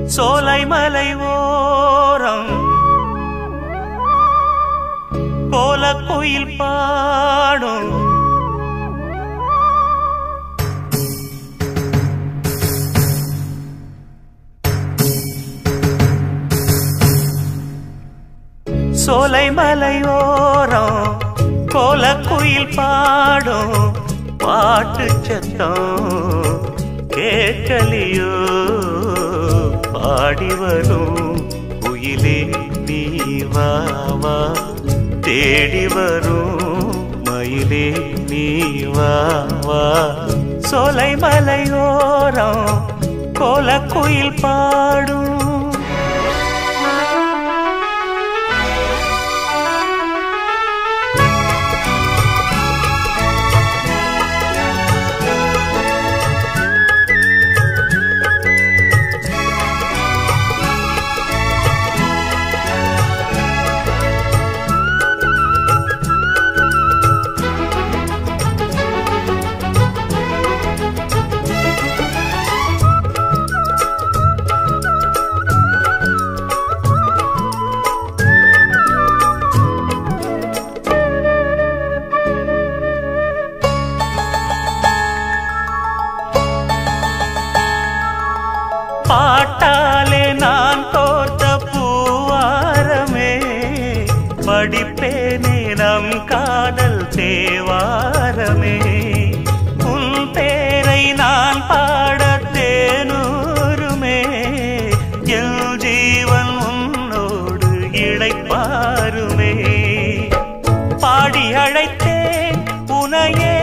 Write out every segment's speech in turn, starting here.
சோலைமலை ஓரம் கோலக்குயில் பாடும் சோலைமலை ஓரம் கோலக்குயில் பாடும் பாட்டு சத்தம் கேட்கலியோ பாடி வரும் குயிலே நீ வா வா தேடி வரும் மயிலே நீ வா வா சோலைமலை ஓரம் கோலக்குயில் பாடும் பாட்டாலே நான் தோர்த்த பூவாரமே படிப்பேனே நம் காதல் தேவாரமே உன் பேரை நான் பாட தேனூருமே என் ஜீவன் உன்னோடு இளைப்பாருமே பாடி அழைத்தேன் உனையே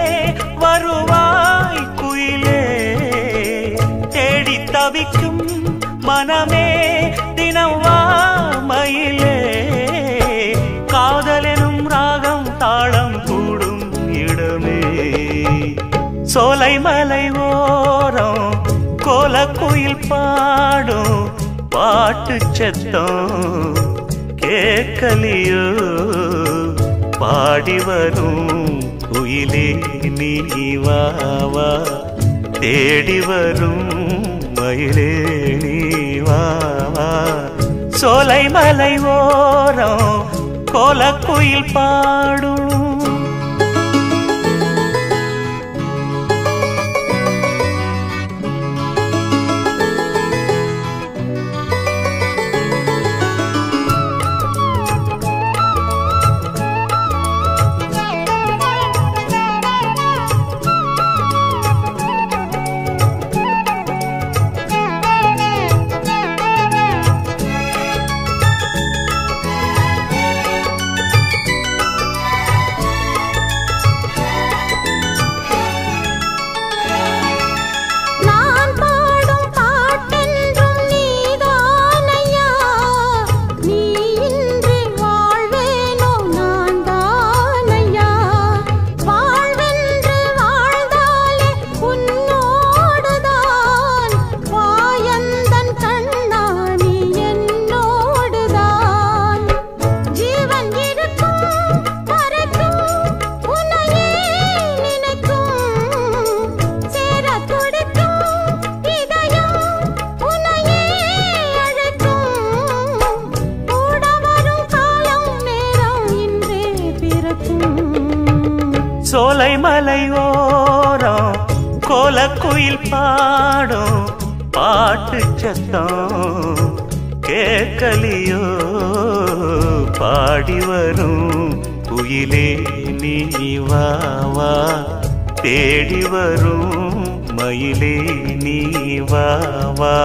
வருவாய் குயிலே தேடி தவிக்கும் மனமே தினம் வா மயிலே காதலெனும் ராகம் தாளம் கூடும் இடமே சோலைமலை ஓரம் கோலக்குயில் பாடும் பாட்டு சத்தம் கேட்கலியோ பாடி வரும் குயிலே நீ வா வா தேடி வரும் மயிலே நீ வா வா சோலைமலை ஓரம் கோலக்குயில் பாடும் சோலைமலை ஓரம் கோலக்குயில் பாடும் பாட்டு சத்தம் கேட்கலியோ பாடி வரும் குயிலே நீ வா வா தேடி வரும் மயிலே நீ வா வா